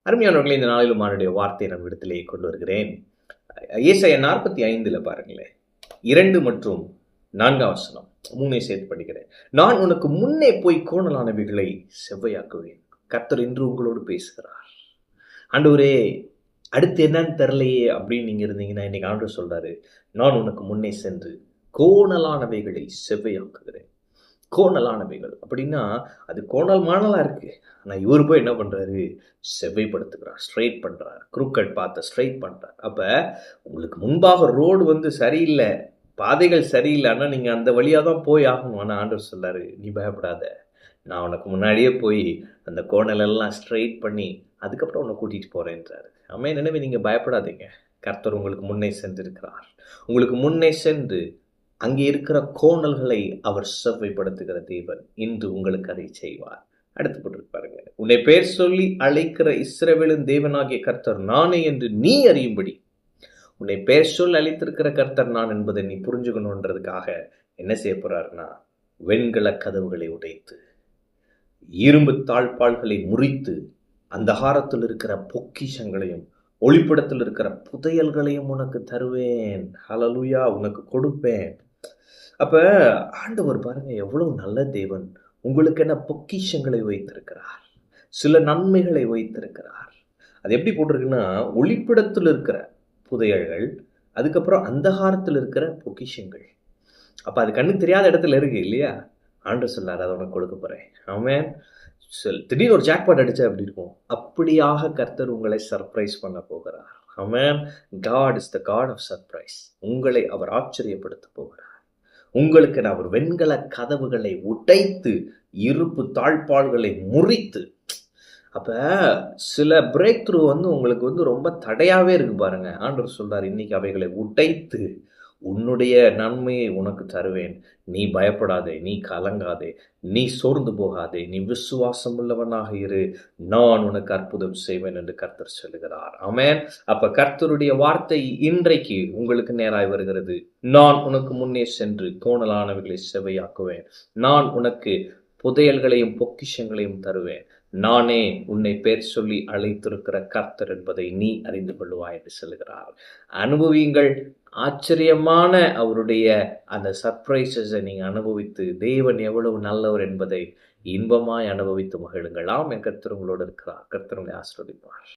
அருமையானவர்களே, இந்த நாளிலும் அவருடைய வார்த்தையை நம் இடத்திலே கொண்டு வருகிறேன். ஏசாயா 45 பாருங்களேன், 2 மற்றும் 4 வசனம், 3 சேர்த்து படிக்கிறேன். நான் உனக்கு முன்னே போய் கோணலானவைகளை செவ்வையாக்குவேன். கர்த்தர் இன்று உங்களோடு பேசுகிறார். ஆண்டவரே, அடுத்து என்னன்னு தெரியலையே அப்படின்னு நீங்க இருந்தீங்கன்னா, இன்னைக்கு ஆண்டவர் சொல்றாரு, நான் உனக்கு முன்னே சென்று கோணலானவைகளை செவ்வையாக்குகிறேன். கோணலானவைகள் அப்படின்னா, அது கோணல் மாணலா இருக்கு. ஆனா இவரு போய் என்ன பண்றாரு? செவ்வைப்படுத்துகிறார், ஸ்ட்ரெயிட் பண்றார், குரூக்கட் பாத்தை ஸ்ட்ரெயிட் பண்றார். அப்ப உங்களுக்கு முன்பாக ரோடு சரியில்ல, பாதைகள் சரியில்லை, ஆனா நீங்க அந்த வழியா தான் போய் ஆகணும். ஆனா ஆண்டவர் சொல்றாரு, நீ பயப்படாத, நான் உனக்கு முன்னாடியே போய் அந்த கோணல் எல்லாம் ஸ்ட்ரெயிட் பண்ணி அதுக்கப்புறம் உன்னை கூட்டிட்டு போறேன்றாரு. ஆமென். எனவே நீங்க பயப்படாதீங்க. கர்த்தர் உங்களுக்கு முன்னே சென்றிருக்கிறார். உங்களுக்கு முன்னே சென்று அங்கே இருக்கிற கோணல்களை அவர் செவ்வைப்படுத்துகிற தேவன் இன்று உங்களுக்கு அதை செய்வார். அடுத்து போட்டு பாருங்க, உன்னை பேர் சொல்லி அழைக்கிற இஸ்ரவேலின் தேவனாகிய கர்த்தர் நானே என்று நீ அறியும்படி. உன்னை பேர் சொல்லி அழைத்திருக்கிற கர்த்தர் நான் என்பதை நீ புரிஞ்சுக்கணுன்றதுக்காக என்ன செய்ய போறாருன்னா, வெண்கல கதவுகளை உடைத்து, இரும்பு தாழ்பால்களை முறித்து, அந்தகாரத்தில் இருக்கிற பொக்கிஷங்களையும் ஒளிப்படத்தில் இருக்கிற புதையல்களையும் உனக்கு தருவேன். ஹல்லேலூயா, உனக்கு கொடுப்பேன். அப்ப ஆண்டவர் பாருங்க எவ்வளவு நல்ல தேவன். உங்களுக்கு என்ன பொக்கிஷங்களை வைத்திருக்கிறார், சில நன்மைகளை வைத்திருக்கிறார். அது எப்படி போட்டிருக்குன்னா, ஒளிப்படத்தில் இருக்கிற புதையல்கள், அதுக்கப்புறம் அந்தகாரத்தில் இருக்கிற பொக்கிஷங்கள். அப்ப அது கண்ணுக்கு தெரியாத இடத்துல இருக்கு இல்லையா? ஆண்டவர் சொல்லார், அதை உனக்கு கொடுக்க போறேன். ஆமென். திடீர்னு ஒரு ஜாக்பாட் அடிச்சா எப்படி இருக்கும்? அப்படியாக கர்த்தர் உங்களை சர்ப்ரைஸ் பண்ண போகிறார். Amen. God is the God of surprise. உங்களை அவர் ஆச்சரியப்படுத்த போகிறார். உங்களுக்கு நான் ஒரு வெண்கல கதவுகளை உடைத்து, இருப்பு தாழ்பால்களை முறித்து. அப்ப சில பிரேக் த்ரூ உங்களுக்கு ரொம்ப தடையாவே இருக்கு பாருங்க. ஆண்டவர் சொல்றார், இன்னைக்கு அவைகளை உடைத்து உன்னுடைய நன்மையை உனக்கு தருவேன். நீ பயப்படாதே, நீ கலங்காதே, நீ சோர்ந்து போகாதே, நீ விசுவாசம் உள்ளவனாக இரு, நான் உனக்கு அற்புதம் செய்வேன் என்று கர்த்தர் சொல்லுகிறார். ஆமென். அப்ப கர்த்தருடைய வார்த்தை இன்றைக்கு உங்களுக்கு நேராய் வருகிறது. நான் உனக்கு முன்னே சென்று கோணலானவைகளை செவ்வையாக்குவேன். நான் உனக்கு புதையல்களையும் பொக்கிஷங்களையும் தருவேன். நானே உன்னை பேர் சொல்லி அழைத்திருக்கிற கர்த்தர் என்பதை நீ அறிந்து கொள்ளுவாய் என்று சொல்லுகிறார். அனுபவியுங்கள். ஆச்சரியமான அவருடைய அந்த சர்ப்ரைசஸை நீங்க அனுபவித்து, தேவன் எவ்வளவு நல்லவர் என்பதை இன்பமாய் அனுபவித்து மகிழுங்கள். ஆமென். கர்த்தர் உங்களோடு இருக்கிறார். கர்த்தர் உங்களை ஆசீர்வதிப்பார்.